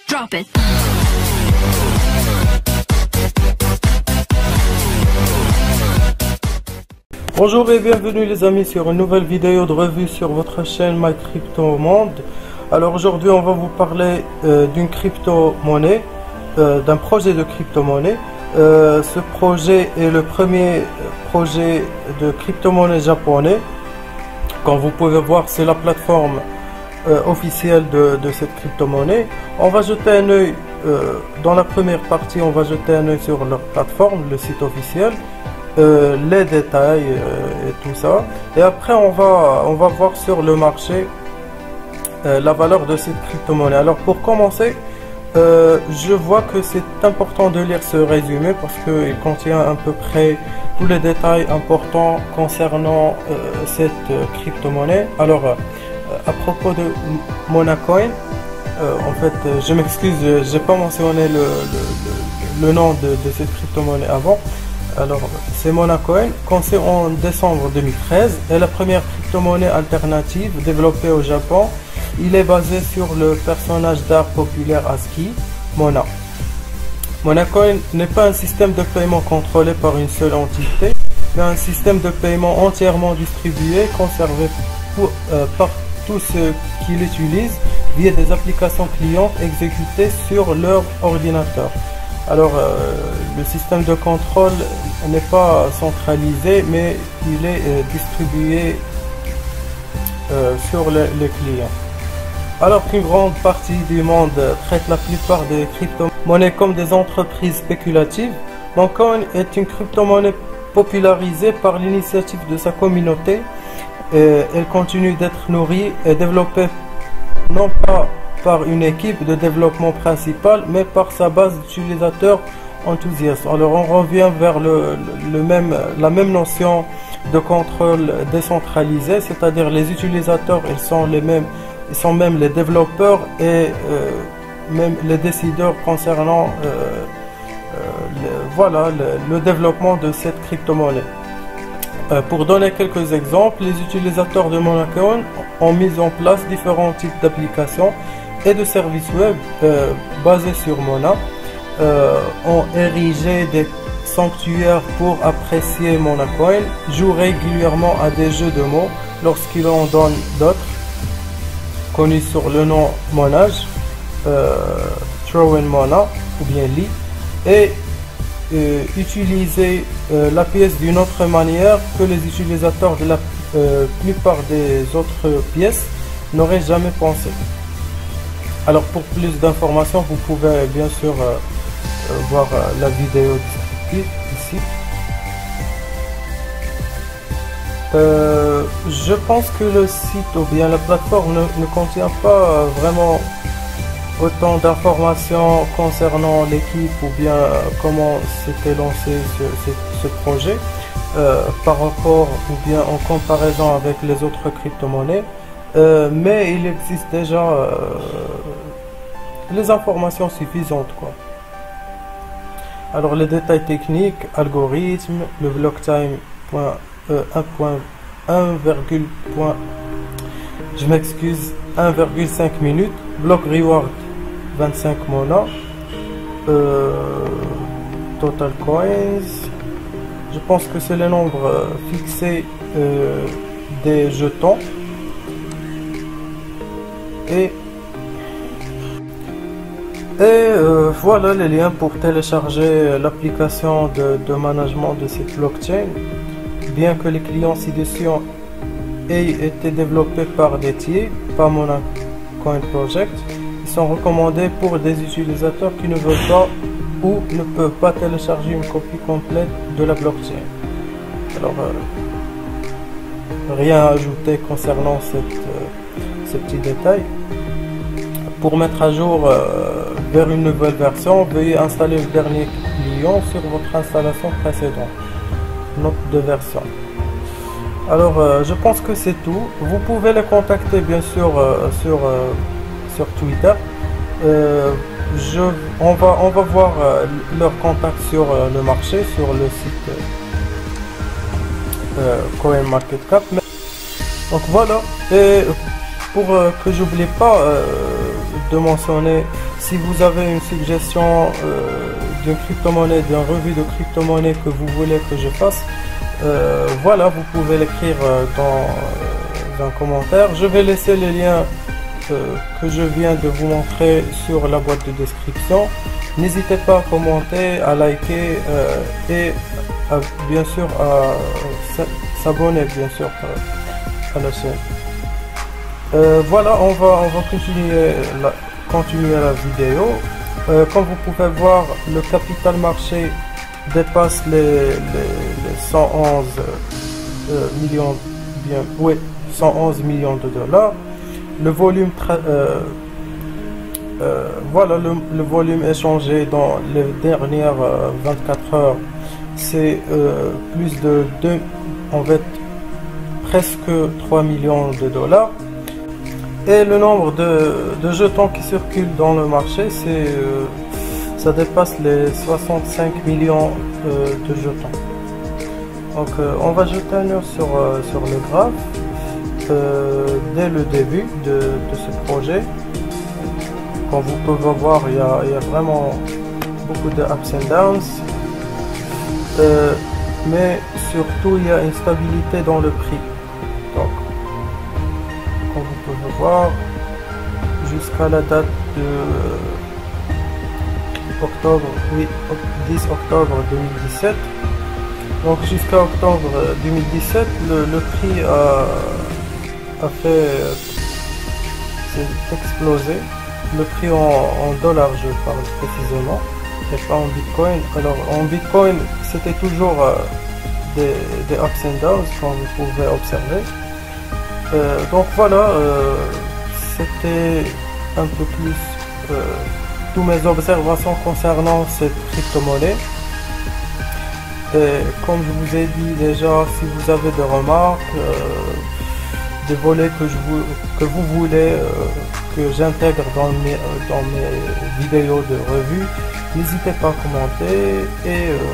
Drop it. Bonjour et bienvenue les amis sur une nouvelle vidéo de revue sur votre chaîne My Crypto Monde. Alors aujourd'hui on va vous parler d'une crypto-monnaie, d'un projet de crypto-monnaie. Ce projet est le premier projet de crypto-monnaie japonais. Comme vous pouvez voir, c'est la plateforme officielle de cette crypto-monnaie. On va jeter un œil dans la première partie, on va jeter un œil sur leur plateforme, le site officiel. Les détails et tout ça, et après on va voir sur le marché la valeur de cette crypto-monnaie. Alors pour commencer, je vois que c'est important de lire ce résumé parce qu'il contient à peu près tous les détails importants concernant cette crypto-monnaie. Alors à propos de Monacoin, en fait je m'excuse, j'ai pas mentionné le nom de cette crypto-monnaie avant. Alors, c'est Monacoin, conçu en décembre 2013, est la première crypto-monnaie alternative développée au Japon. Il est basé sur le personnage d'art populaire ASCII, Mona. Monacoin n'est pas un système de paiement contrôlé par une seule entité, mais un système de paiement entièrement distribué, conservé par tous ceux qui l'utilisent via des applications clientes exécutées sur leur ordinateur. Alors, le système de contrôle n'est pas centralisé, mais il est distribué sur les clients. Alors qu'une grande partie du monde traite la plupart des crypto-monnaies comme des entreprises spéculatives, Monacoin est une crypto-monnaie popularisée par l'initiative de sa communauté. Elle continue d'être nourrie et développée non pas par une équipe de développement principale, mais par sa base d'utilisateurs enthousiastes. Alors on revient vers la même notion de contrôle décentralisé, c'est-à-dire les utilisateurs, ils sont même les développeurs et même les décideurs concernant le développement de cette crypto-monnaie. Pour donner quelques exemples, les utilisateurs de Monacoin ont mis en place différents types d'applications et de services web basés sur Mona, ont érigé des sanctuaires pour apprécier Monacoin, jouent régulièrement à des jeux de mots lorsqu'ils en donnent d'autres, connus sur le nom Monage, Throw in Mona ou bien Lee, et utiliser la pièce d'une autre manière que les utilisateurs de la plupart des autres pièces n'auraient jamais pensé. Alors pour plus d'informations, vous pouvez bien sûr voir la vidéo descriptive ici. Je pense que le site ou bien la plateforme ne contient pas vraiment autant d'informations concernant l'équipe ou bien comment s'était lancé ce projet par rapport ou bien en comparaison avec les autres crypto-monnaies. Mais il existe déjà les informations suffisantes, quoi. Alors les détails techniques, algorithme, le block time 1,5 minutes, block reward 25 Mona, total coins, je pense que c'est le nombre fixé des jetons. Et voilà les liens pour télécharger l'application de management de cette blockchain. Bien que les clients ci-dessus aient été développés par des tiers, pas Monacoin Project, ils sont recommandés pour des utilisateurs qui ne veulent pas ou ne peuvent pas télécharger une copie complète de la blockchain. Alors, rien à ajouter concernant ces petits détails. Pour mettre à jour vers une nouvelle version, veuillez installer le dernier client sur votre installation précédente. Note de version. Alors je pense que c'est tout. Vous pouvez les contacter bien sûr sur Twitter. On va voir leur contact sur le marché, sur le site CoinMarketCap. Donc voilà. Et pour que j'oublie pas de mentionner si vous avez une suggestion d'une crypto-monnaie, d'une revue de crypto-monnaie que vous voulez que je fasse. Voilà, vous pouvez l'écrire dans un commentaire. Je vais laisser les liens que je viens de vous montrer sur la boîte de description. N'hésitez pas à commenter, à liker et bien sûr à s'abonner bien sûr à la chaîne. Voilà, on va continuer la vidéo. Comme vous pouvez voir, le capital marché dépasse les 111 millions, 111 millions de dollars. Le volume voilà, le volume échangé dans les dernières 24 heures, c'est plus de en fait presque 3 millions de dollars. Et le nombre de jetons qui circulent dans le marché, ça dépasse les 65 millions de jetons. Donc on va jeter un œil sur le graphe dès le début de ce projet. Comme vous pouvez voir, il y a vraiment beaucoup de ups and downs, mais surtout il y a une stabilité dans le prix. Donc, comme vous pouvez voir, jusqu'à la date de octobre, 10 octobre 2017. Donc jusqu'à octobre 2017, le prix a fait explosé. Le prix en dollars, je parle précisément, et pas en bitcoin. Alors en bitcoin, c'était toujours des ups and downs, comme vous pouvez observer. Donc voilà, c'était un peu plus toutes mes observations concernant cette crypto-monnaie. Et comme je vous ai dit déjà, si vous avez des remarques, des volets que vous voulez que j'intègre dans mes vidéos de revue, n'hésitez pas à commenter et